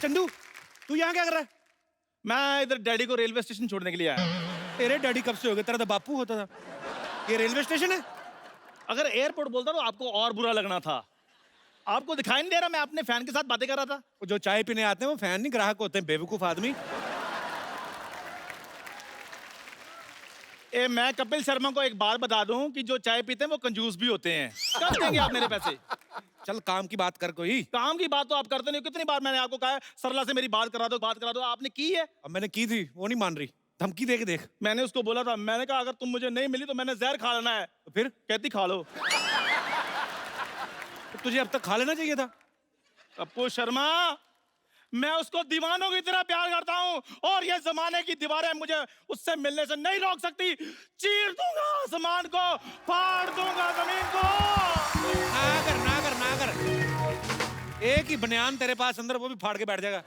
चंदू, तू यहाँ क्या कर रहा है? मैं इधर डैडी को रेलवे स्टेशन छोड़ने के लिए आया। तेरे डैडी कब से हो गए? तेरा तो बापू होता था। ये रेलवे स्टेशन है? अगर एयरपोर्ट बोलता तो आपको और बुरा लगना था। आपको दिखाई नहीं दे रहा मैं अपने फैन के साथ बातें कर रहा था? वो जो चाय पीने आते हैं वो फैन नहीं ग्राहक होते हैं, बेवकूफ आदमी। मैं कपिल शर्मा को एक बात बता दूं कि जो चाय पीते हैं वो कंजूस भी होते हैं। कब देंगे आप मेरे पैसे? चल काम की बात कर कोई। काम की बात तो आप करते नहीं हो। कितनी बार मैंने आपको कहा है सरला से मेरी बात करा दो, बात करा दो, आपने की है? अब मैंने की थी, वो नहीं मान रही। धमकी दे के देख। मैंने उसको बोला था, मैंने कहा अगर तुम मुझे नहीं मिली तो मैंने जहर खा लेना है। तो फिर कहती खा लो। तो तुझे अब तक खा लेना चाहिए था। कप्पू शर्मा, मैं उसको दीवानों की तरह प्यार करता हूँ और ये जमाने की दीवारें मुझे उससे मिलने से नहीं रोक सकती। चीर दूंगा आसमान को, फाड़ दूंगा जमीन को। ना कर। एक ही बनियान तेरे पास अंदर, वो भी फाड़ के बैठ जाएगा।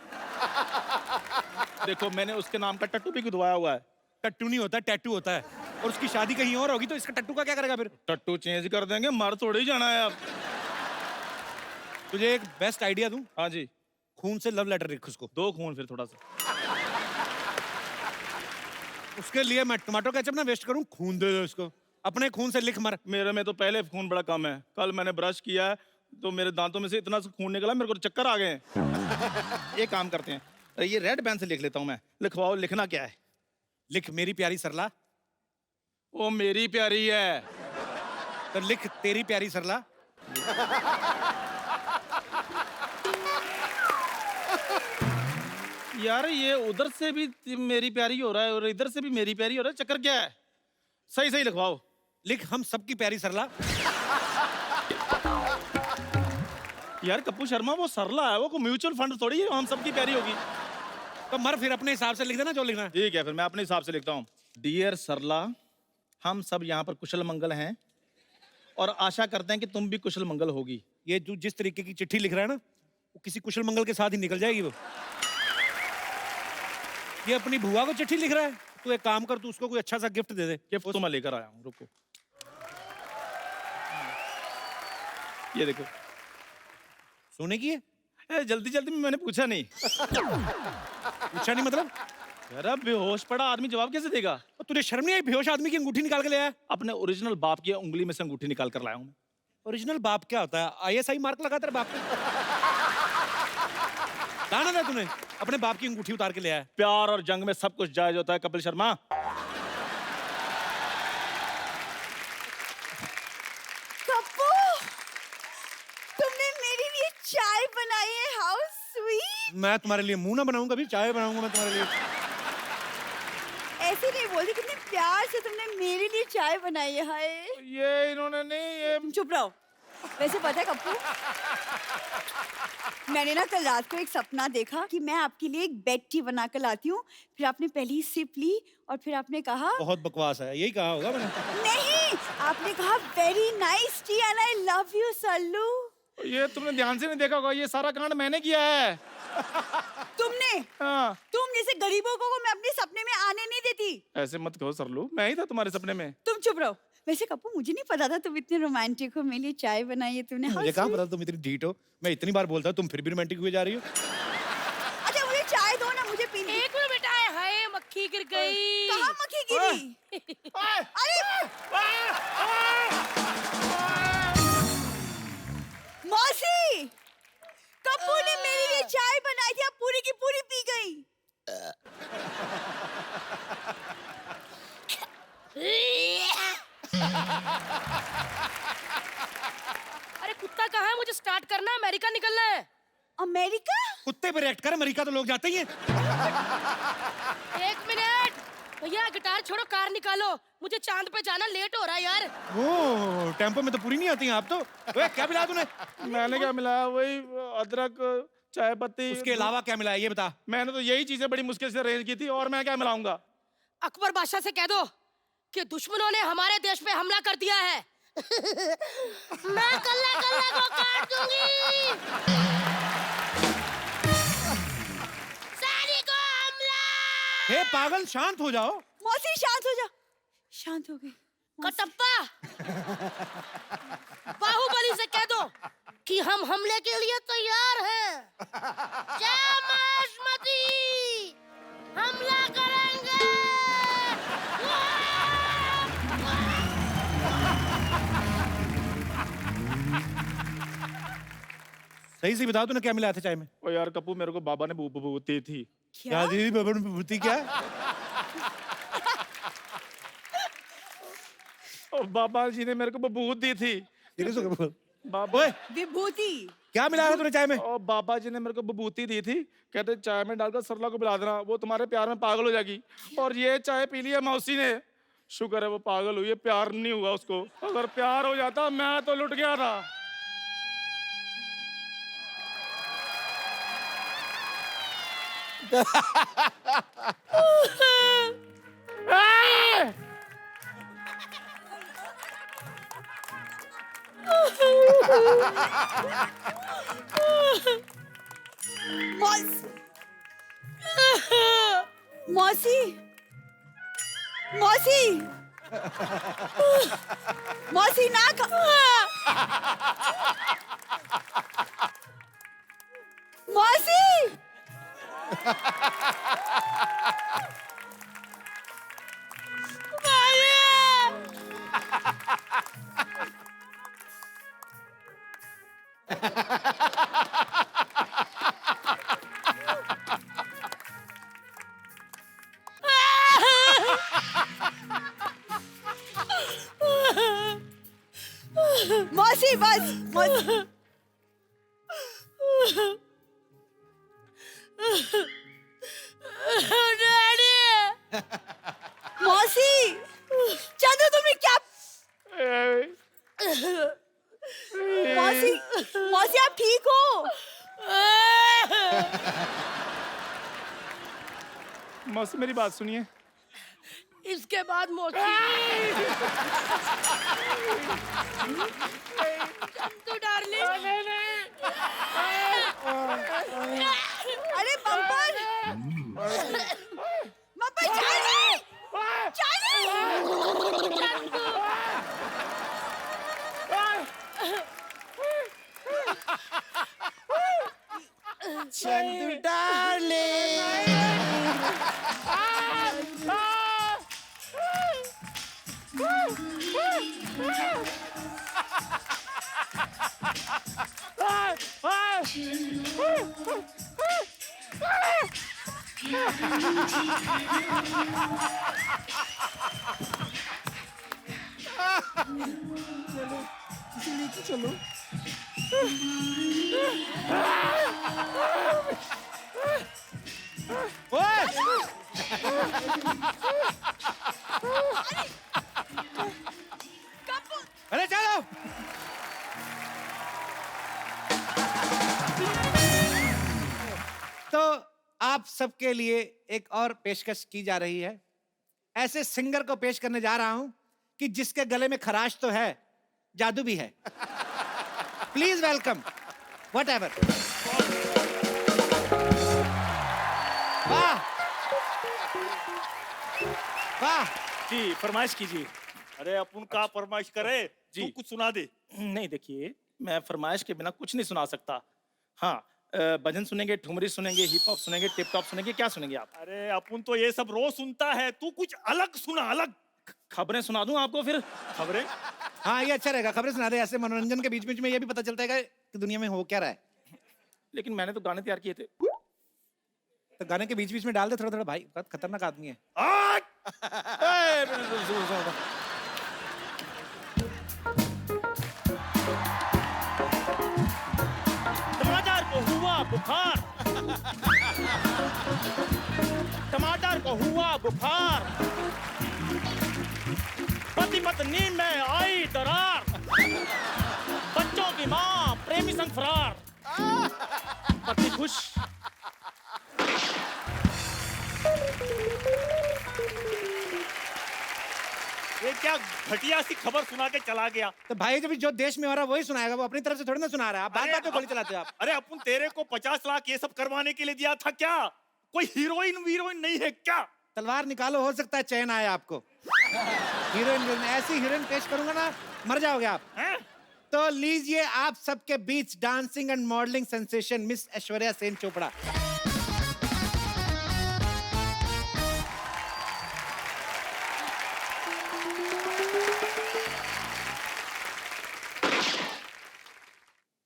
देखो मैंने उसके नाम का टट्टू भी खुदवाया हुआ है। टट्टू नहीं होता, टैटू होता है। और उसकी शादी कहीं और होगी तो इसका टट्टू का क्या करेगा फिर? टट्टू चेंज कर देंगे, मर थोड़ी ही जाना है अब। तुझे एक बेस्ट आइडिया दूं? हाँ जी। खून से लव लेटर लिख उसको। दो खून फिर थोड़ा सा। उसके लिए मैं टमाटो केचप ना वेस्ट करूं, खून दे दे उसको। अपने खून से लिख मर। मेरे में तो पहले खून बड़ा कम है। कल मैंने ब्रश किया है तो मेरे दांतों में से इतना सा खून निकला, मेरे को तो चक्कर आ गए हैं। एक काम करते हैं, ये रेड पेन से लिख लेता हूं मैं। लिखवाओ, लिखना क्या है? लिख मेरी प्यारी सरला। वो मेरी प्यारी है। तो लिख तेरी प्यारी सरला। यार ये उधर से भी मेरी प्यारी हो रहा है और इधर से भी मेरी प्यारी हो रहा है, चक्कर क्या है? सही सही लिखवाओ। लिख हम सबकी प्यारी सरला। यार कप्पू शर्मा, वो सरला है, वो कोई म्यूचुअल फंड थोड़ी है हम सबकी प्यारी होगी। तो मर फिर अपने हिसाब से लिख देना जो लिखना है। ठीक है, फिर मैं अपने हिसाब से लिखता हूँ। डियर सरला, हम सब यहाँ पर कुशल मंगल हैं और आशा करते हैं कि तुम भी कुशल मंगल होगी। ये जो जिस तरीके की चिट्ठी लिख रहा है ना, वो किसी कुशल मंगल के साथ ही निकल जाएगी वो। ये अपनी बुआ को चिट्ठी लिख रहा है। तू एक काम कर, तू उसको कोई अच्छा सा गिफ्ट दे दे। गिफ्ट तो मैं लेकर आया हूँ, रुको। ये देखो। सोने की है? जल्दी जल्दी में मैंने पूछा नहीं। पूछा नहीं मतलब? यार अब बेहोश पड़ा आदमी जवाब कैसे देगा? और तुझे शर्म नहीं आई? बेहोश आदमी की अंगूठी निकाल के ले आया। अपने ओरिजिनल बाप की उंगली में से अंगूठी निकाल कर लाया हूँ। ओरिजिनल बाप क्या होता है? ISI मार्क लगा तेरे बाप को? दाना था तूने अपने बाप की अंगूठी उतार के ले आया। प्यार और जंग में सब कुछ जायज होता है कपिल शर्मा। कप्पू, तुमने मेरे लिए चाय बनाई है। How sweet. मैं तुम्हारे लिए मुंह ना बनाऊंगा, अभी चाय बनाऊंगा मैं तुम्हारे लिए। ऐसे नहीं बोलती, कितने प्यार से तुमने मेरे लिए चाय बनाई है। हाय। ये इन्होंने नहीं, ये तुम चुप रहो। वैसे पता है कप्पू, मैंने ना कल रात को एक सपना देखा कि मैं आपके लिए एक बेड टी बना कर लाती हूँ। फिर आपने पहली सिप ली और फिर आपने कहा, बहुत बकवास है, यही कहा होगा मैंने। नहीं, आपने कहा very nice T and I love you Sallu. ये तुमने ध्यान से नहीं देखा होगा, ये सारा कांड मैंने किया है। तुमने? हाँ। तुम जैसे गरीबों को मैं अपने सपने में आने नहीं देती। ऐसे मत कहो सरलू, मैं ही था तुम्हारे सपने में। तुम चुप रहो। वैसे कप्पू, मुझे नहीं पता था तुम इतने रोमांटिक हो। मेरे लिए चाय बनाई है तुमने। मुझे कहाँ पता तुम इतनी ढीठ हो। मैं इतनी बार बोलता हूँ, तुम फिर भी रोमांटिक हुए जा रही हो। अच्छा मुझे चाय दो ना, मुझे पीनी। एक मिनट बेटा, हाय मक्खी गिर गई। कहाँ मक्खी गिरी? अरे मौसी, कप्पू ने मेरे लिए चाय बनाई थी, अब पूरी की पूरी पी गई। अरे कुत्ता कहाँ है? मुझे स्टार्ट करना है, अमेरिका निकलना है। अमेरिका? कुत्ते पे रिएक्ट कर, अमेरिका तो लोग जाते ही हैं। एक मिनट भैया, गिटार छोड़ो, कार निकालो, मुझे चांद पे जाना, लेट हो रहा है यार। वो टेम्पो में तो पूरी नहीं आती हैं आप तो। ओए, क्या मिला तूने? मैंने क्या मिलाया? वही अदरक, चाय पत्ती। उसके अलावा क्या मिला है ये बता। मैंने तो यही चीजें बड़ी मुश्किल से अरेंज की थी, और मैं क्या मिलाऊंगा? अकबर बादशाह से कह दो कि दुश्मनों ने हमारे देश पे हमला कर दिया है। मैं कल्ला कल्ला को काट दूंगी। सैनिकों हमला! हे पागल, शांत हो जाओ। मौसी शांत हो जा। शांत हो गई। कटप्पा, बाहुबली से कह दो कि हम हमले के लिए तैयार हैं। जय मां सही से बताओ तूने क्या मिलाया था चाय में? ओ यार कप्पू, मेरे को बाबा ने विभूति थी। क्या दी बाबा ने विभूति? क्या? ओ बाबा जी ने मेरे को विभूति थी। धीरे से बोल। बाबा ओए, विभूति। क्या मिलाया था तूने चाय में? ओ बाबा जी ने मेरे को विभूति दी थी, कहते चाय में डालकर सरला को पिला देना, वो तुम्हारे प्यार में पागल हो जाएगी। और ये चाय पी ली है मौसी ने, शुक्र है वो पागल हुई है, प्यार नहीं हुआ उसको। अगर प्यार हो जाता मैं तो लुट गया था। मौस- मौसी, मौसी, मौसी ना मौसी। मौसी बस, मौसी। मौसी, चंदू तुमने क्या? मौसी, मौसी आप ठीक हो? मौसी मेरी बात सुनिए। इसके बाद मौसी चंदू डार्लिंग। अरे bumper, bumper Charlie, Charlie. Chandu darling. चलो ओए! अरे चलो। तो आप सबके लिए एक और पेशकश की जा रही है। ऐसे सिंगर को पेश करने जा रहा हूं कि जिसके गले में खराश तो है, जादू भी है। Please welcome whatever. वाह वाह। जी, फरमाइश कीजिए। अरे अपन का फरमाइश करे जी। तू कुछ सुना दे। नहीं देखिए, मैं फरमाइश के बिना कुछ नहीं सुना सकता। हाँ, भजन सुनेंगे, ठुमरी सुनेंगे, हिप हॉप सुनेंगे, टिप टॉप सुनेंगे, क्या सुनेंगे आप? अरे अपन तो ये सब रोज सुनता है, तू कुछ अलग सुना, अलग। खबरें सुना दूं आपको फिर? खबरें? हाँ ये अच्छा रहेगा, खबरें सुना दे। ऐसे मनोरंजन के बीच बीच में ये भी पता चलता है कि दुनिया में हो क्या रहा है। लेकिन मैंने तो गाने तैयार किए थे। तो गाने के बीच बीच में डाल दे थोड़ा थोड़ा। भाई बहुत खतरनाक आदमी है। आज टमाटर को हुआ बुखार, टमाटर को हुआ बुखार, पति पत्नी में आई दरार, बच्चों की माँ प्रेमी संग फरार, पति खुश। ये क्या घटिया सी खबर सुना के चला गया। तो भाई जब जो देश में हो रहा है वही सुनाएगा, वो अपनी तरफ से थोड़ी ना सुना रहा है। आप बात बात पे गोली चलाते हो आप। अरे अपन तेरे को 50 लाख ये सब करवाने के लिए दिया था क्या? कोई हीरोइन वीरोइन नहीं है क्या? तलवार निकालो, हो सकता है चैन आए आपको। हीरोइन, ऐसी हीरोइन पेश करूंगा ना मर जाओगे आप। हैं? तो लीजिए आप सबके बीच dancing and modelling sensation miss Aishwarya Sen Chopra.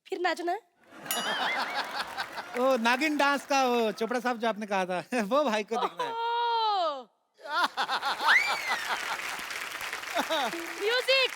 फिर नाचना है? वो नागिन डांस का वो चोपड़ा साहब जो आपने कहा था वो भाई को देखना है। म्यूजिक।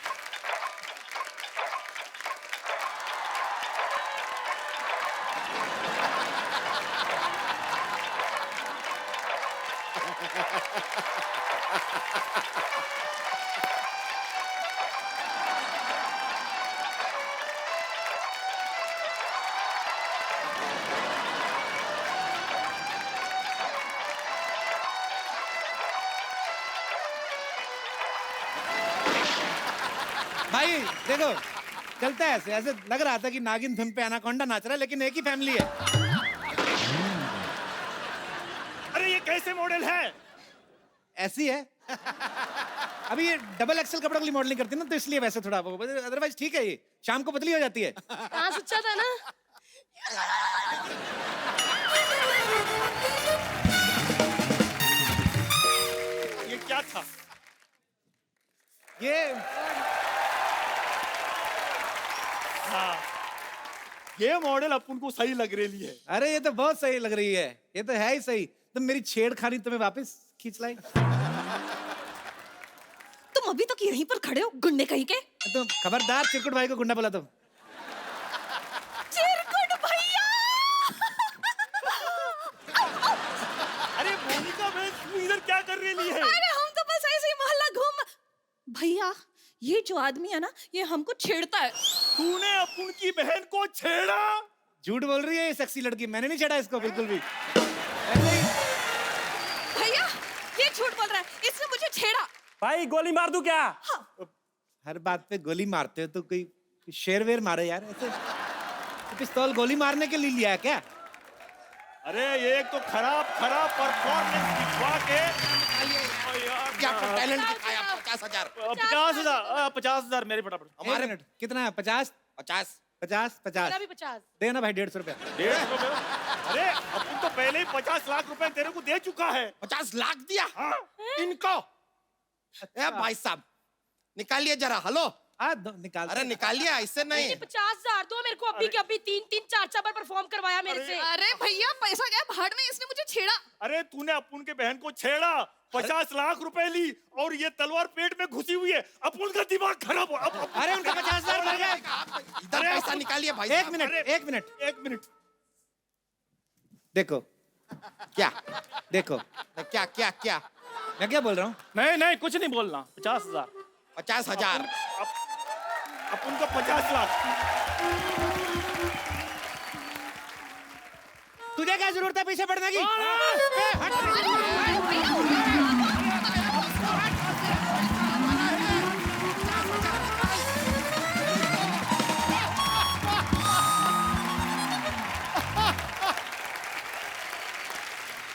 भाई देखो चलता है ऐसे ऐसे लग रहा था कि नागिन धुन पे एनाकोंडा नाच रहा है, लेकिन एक ही फैमिली है। अरे ये कैसे मॉडल है? ऐसी है। अभी ये डबल एक्सेल कपड़ों के लिए मॉडलिंग करती है ना, तो इसलिए वैसे थोड़ा वो, अदरवाइज ठीक है, ये शाम को पतली हो जाती है। हाँ सच्चा था ना। ये क्या था? ये हाँ, ये मॉडल अपन को सही लग रही है। अरे ये तो बहुत सही लग रही है, ये तो है ही सही। तुम मेरी छेड़खानी तुम्हें वापस खींच लाई। तुम अभी तक यहीं पर खड़े हो गुंडे कहीं के। तुम खबरदार चिरकुट भाई को गुंडा बोला तुम। चिरकुट भैया। अरे मोनिका बहन, तू इधर क्या कर रही है? अरे हम तो बस ऐसे ही मोहल्ला घूम। भैया ये जो आदमी है ना, ये हमको छेड़ता है। तूने अपन की बहन को छेड़ा? झूठ बोल रही है ये सेक्सी लड़की, मैंने नहीं छेड़ा इसको बिल्कुल भी। ऐसे ही भैया ये झूठ बोल रहा है, इसने मुझे छेड़ा। भाई गोली मार दूं क्या? हर बात पे गोली मारते हो तो कोई शेर वेर मारे यार ऐसे। तो पिस्तौल गोली मारने के लिए लिया है क्या? अरे ये तो खराब खराब परफॉर्मेंस दिखवा के क्या टैलेंट दिखाया। 50,000 50,000 मेरे फटाफट। हमारे मिनट कितना है? 50 50 50 50 मेरा भी 50। देना भाई 150 रुपया। 150 रुपए? अरे अपन तो पहले ही 50 लाख रुपए तेरे को दे चुका है। 50 लाख दिया हाँ। इनको। ए भाई साहब निकालिए जरा। हेलो हाँ निकाल। अरे निकालिए, ऐसे नहीं। 50,000 दो मेरे को। अभी के अभी 3-3 4-4 बार परफॉर्म करवाया मेरे से। अरे भैया पैसा क्या भाड़ में, इसने मुझे छेड़ा। अरे तूने अपन के बहन को छेड़ा, 50 लाख रुपए ली और ये तलवार पेट में घुसी हुई है। अपन का दिमाग खराब हो। अरे उनका 50,000 भर गया। इधर पैसा निकालिए भाई एक साहब। मिनट अरे- एक मिनट एक मिनट। देखो क्या देखो क्या क्या क्या? मैं क्या बोल रहा हूँ। नहीं नहीं कुछ नहीं बोलना। 50,000 50,000 अपन को 50 लाख। तुझे क्या जरूरत है पीछे पड़ने की?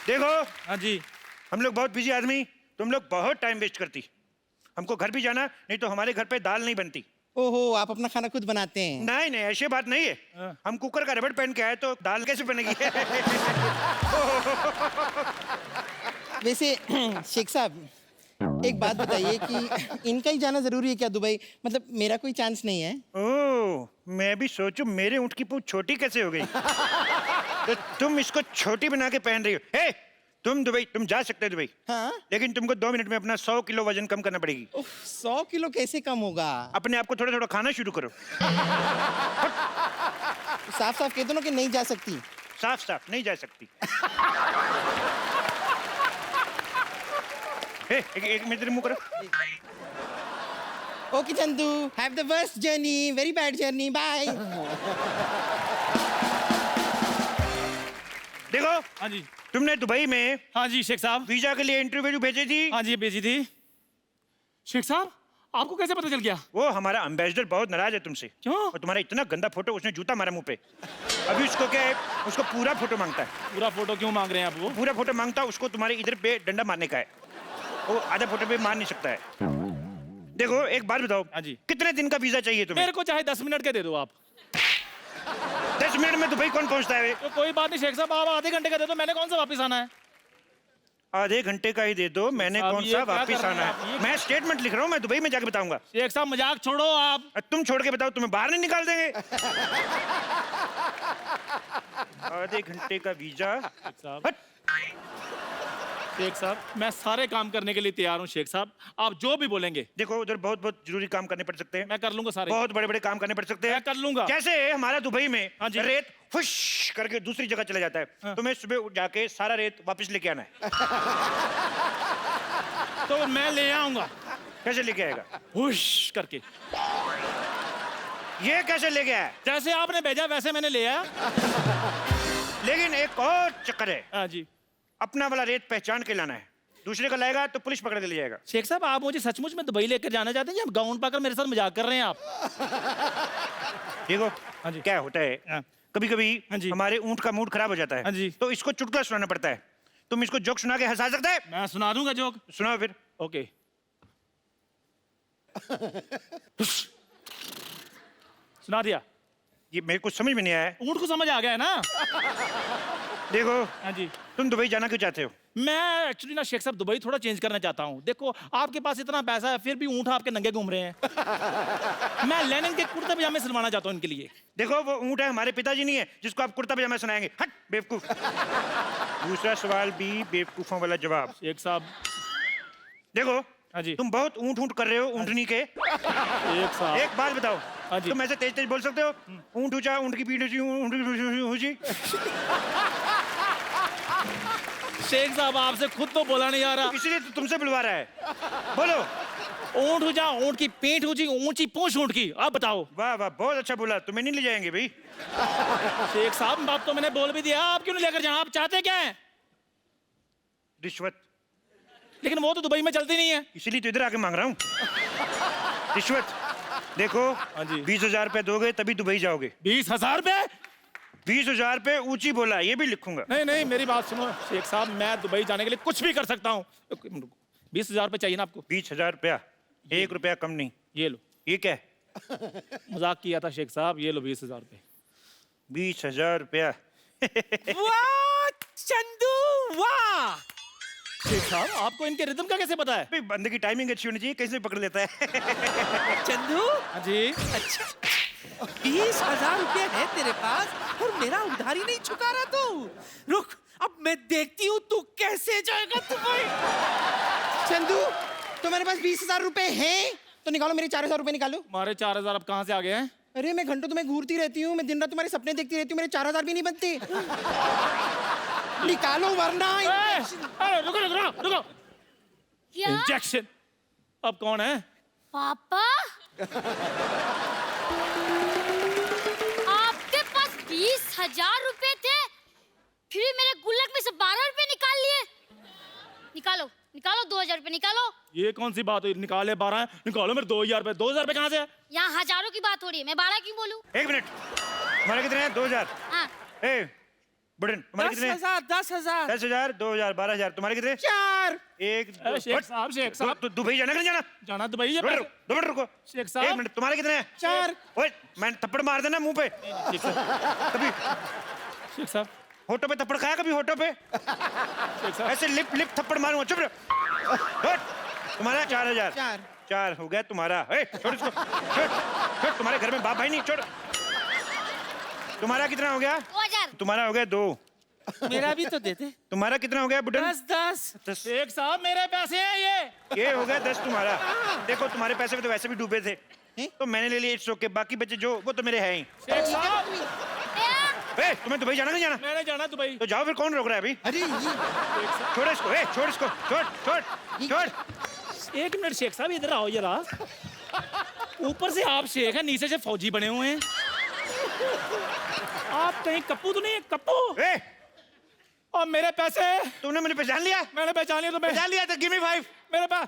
देखो हाँ जी। हम लोग बहुत बिजी आदमी, तुम लोग बहुत टाइम वेस्ट करती। हमको घर भी जाना, नहीं तो हमारे घर पे दाल नहीं बनती। ओहो, आप अपना खाना खुद बनाते हैं? नहीं नहीं ऐसी बात नहीं है। हम कुकर का रबड़ पहन के आए तो दाल कैसे बनेगी? वैसे शेख साहब एक बात बताइए कि इनका ही जाना जरूरी है क्या दुबई? मतलब मेरा कोई चांस नहीं है? ओह, मैं भी सोचूं मेरे ऊँट की पूंछ छोटी कैसे हो गई। तो तुम इसको छोटी बना के पहन रही हो। हे, तुम दुबई, तुम जा सकते हो दुबई, हाँ? लेकिन तुमको 2 मिनट में अपना 100 किलो वजन कम करना पड़ेगी। 100 किलो कैसे कम होगा? अपने आप को थोड़ा थोड़ा खाना शुरू करो। साफ साफ कह दो ना कि नहीं जा सकती। साफ साफ नहीं जा सकती। हे, एक मिनट मुंह करो। Okay Chandu, have the worst journey, very bad journey, bye. देखो हाँ जी। तुमने दुबई में हाँ जी शेख साहब। वीजा के लिए इंटरव्यू भेजी थी। हाँ जी भेजी थी। शेख साहब आपको कैसे पता चल गया? वो हमारा एम्बेसडर बहुत नाराज है तुमसे। क्यों? और तुम्हारा इतना गंदा फोटो, उसने जूता मारा मुंह पे। अभी उसको क्या है, उसको पूरा फोटो मांगता है। पूरा फोटो क्यों मांग रहे हैं आप? वो पूरा फोटो मांगता है, उसको तुम्हारे इधर पे डंडा मारने का है। वो आधा फोटो पे मार नहीं सकता है। देखो एक बात बताओ। हाँ जी। कितने दिन का वीजा चाहिए तुम्हें? मेरे को चाहे 10 मिनट के दे दो आप। 10 मिनट में दुबई कौन पहुंचता है? तो कोई बात नहीं शेख साहब, आप आधे घंटे का दे दो। मैंने कौन सा वापस आना है? आधे घंटे का ही दे दो। मैंने साहब, कौन ये सा क्या वापिस कर रहे आना हैं आप? है? ये- मैं स्टेटमेंट लिख रहा हूँ, मैं दुबई में जाके बताऊंगा। शेख साहब मजाक छोड़ो आप। तुम छोड़ के बताओ, तुम्हें बाहर नहीं निकाल देंगे। आधे घंटे का वीजा। साहब हट। शेख साहब, मैं सारे काम करने के लिए तैयार हूँ शेख साहब, आप जो भी बोलेंगे। देखो उधर बहुत बहुत जरूरी काम करने पड़ सकते हैं। मैं कर लूंगा सारे। बहुत बड़े बड़े काम करने पड़ सकते हैं। मैं कर लूंगा। जैसे हमारा दुबई में हाँ जी। रेत फुश करके दूसरी जगह चला जाता है। हाँ। तुम्हें सुबह उठ जाके सारा रेत वापस लेके आना है। तो मैं ले आऊंगा कैसे लेके आएगा? हुश करके। ये कैसे लेके आया? जैसे आपने भेजा वैसे मैंने ले आया। लेकिन एक और चक्कर है, हाँ जी। अपना वाला रेत पहचान के लाना है। दूसरे का लाएगा तो पुलिस पकड़ के ले जाएगा। शेख साहब, आप मुझे सचमुच में दुबई लेकर जाना चाहते हैं या गाउन पाकर मेरे साथ मजाक कर रहे हैं आप? देखो हाँ जी। क्या होता है, हाँ। कभी कभी हाँ जी। हमारे ऊंट का मूड खराब हो जाता है। हाँ जी। तो इसको चुटकुला सुनाना पड़ता है। तुम इसको जोक सुना के हंसा सकते है? मैं सुना दूंगा जोक। सुनाओ फिर। ओके। सुना दिया। ये मेरे को समझ में नहीं आया। ऊँट को समझ आ गया है ना? देखो हाँ जी। तुम दुबई जाना क्यों चाहते हो? मैं एक्चुअली ना शेख साहब दुबई थोड़ा चेंज करना चाहता हूँ। देखो आपके पास इतना पैसा है फिर भी ऊँट आपके नंगे घूम रहे हैं। मैं लेनिन के कुर्ते पजामे सिलवाना चाहता हूँ इनके लिए। देखो वो ऊंट है, हमारे पिताजी नहीं है जिसको आप कुर्ता पजामा सुनाएंगे। हट बेवकूफ। दूसरा सवाल भी बेवकूफों वाला जवाब। शेख साहब। देखो हाँ जी। तुम बहुत ऊंट ऊंट कर रहे हो ऊंटनी के। शेख साहब। एक बात बताओ, हाँ जी। तुम ऐसे तेज तेज बोल सकते हो? ऊंट ऊंचा, ऊंट की पीठ ऊंची, ऊंट की पीठ ऊंची। शेख साहब आपसे खुद तो बोला नहीं आ रहा। इसलिए तो तुमसे बुलवा रहा है। बोलो। ऊँट ऊंचा, ऊँट की पीठ ऊंची, ऊंची पूंछ ऊँट की। आप बताओ। वाह वाह, बहुत अच्छा बोला। तुम्हें नहीं ले जाएंगे भाई। शेख साहब बात तो मैंने बोल भी दिया, आप क्यों नहीं लेकर जाए? आप चाहते क्या है? रिश्वत। लेकिन वो तो दुबई में चलती नहीं है। इसीलिए तो इधर आके मांग रहा हूँ रिश्वत। देखो हाँ जी। 20,000 रुपए दोगे तभी दुबई जाओगे। 20,000 रुपए? 20,000 रुपए ऊंची बोला, ये भी लिखूंगा। नहीं नहीं, मेरी बात सुनो शेख साहब, मैं दुबई जाने के लिए कुछ भी कर सकता हूँ। 20,000 रुपए चाहिए ना आपको? 20,000 रुपया, 1 रुपया कम नहीं। ये लो। ये क्या है? मजाक किया था शेख साहब, ये लो 20,000 रुपए। 20,000 रुपया। वाह चंदू वाह! शेख साहब आपको इनके रिदम का कैसे पता है? भाई बंदे की टाइमिंग अच्छी होनी चाहिए, कैसे पकड़ लेता है। चंदू, हाँ जी। अच्छा 20,000 रुपए है तेरे पास और मेरा उधारी नहीं चुका रहा तू। रुक, अब मैं देखती हूँ तू कैसे जाएगा दुबई। चंदू, तुम्हारे पास 20,000 रुपए हैं तो निकालो, मेरे 4,000 रुपए निकालो। हमारे 4,000 अब कहाँ से आ गए हैं? अरे मैं घंटों तुम्हें घूरती रहती हूँ, मैं दिन रात तुम्हारे सपने देखती रहती हूँ, मेरे 4,000 भी नहीं बनते। निकालो वरना अरे रुको रुको रुको रुको। क्या? इंजेक्शन। अब कौन है? पापा? आपके पास 20,000 रुपए थे, फिर मेरे गुल्लक में से 12 रुपए निकाल लिए। निकालो निकालो, 2,000 रुपए निकालो। ये कौन सी बात हुई? निकाले 12 है, निकालो मेरे 2,000 रुपए। 2,000 रुपए कहाँ से है? यहाँ हजारों की बात हो रही है, मैं 12 क्यों बोलूं? 1 मिनट, तुम्हारे कितने हैं? 2,000। हाँ। ए बुढ़न, तुम्हारे कितने हैं? 10,000 10,000 10,000, 2,000, 12,000। तुम्हारे कितने? 4। 1 शेख साहब, शेख साहब। तो दुबई जाना कि नहीं जाना? जाना दुबई है। 2 मिनट रुको। शेख साहब। 1 मिनट, तुम्हारे कितने हैं? 4। ओए मैंने थप्पड़ मार देना मुंह पे। शेख साहब। कभी शेख साहब। होठों पे थप्पड़ खाया? कभी होठों पे शेख साहब। ऐसे लिप लिप थप्पड़ मारूंगा। चुप रहो। हट। तुम्हारा 4,000। 4 हो गया तुम्हारा। ए, छोड़ इसको, छोड़ छोड़। तुम्हारे घर में बाप भाई नहीं, छोड़। तुम्हारा कितना हो गया? 2,000। तुम्हारा हो गया 2। मेरा भी तो देते। तुम्हारा कितना हो गया बुढ़न? 10 शेख साहब मेरे पैसे हैं ये। ये हो गया 10 तुम्हारा। देखो तुम्हारे पैसे में तो वैसे भी डूबे थे, तो मैंने ले लिए। It's okay. बाकी बचे जो, वो तो मेरे हैं ही। शेख साहब ए, तुम्हें दुबई जाना नहीं जाना? मैंने जाना दुबई। तो जाओ फिर, कौन रोक रहा है अभी? अरे ये छोड़ इसको। ए, छोड़ इसको, छोड़ छोड़ छोड़। 1 मिनट शेख साहब, इधर आओ जरा। ऊपर से आप शेख हैं, नीचे से फौजी बने हुए हैं। आप कहीं कप्पू तो नहीं है? कप्पू। ए, और मेरे पैसे? तुमने मुझे पहचान लिया? मैंने पहचान लिया तुम्हें। पहचान लिया तो गिव मी 5। मेरे पास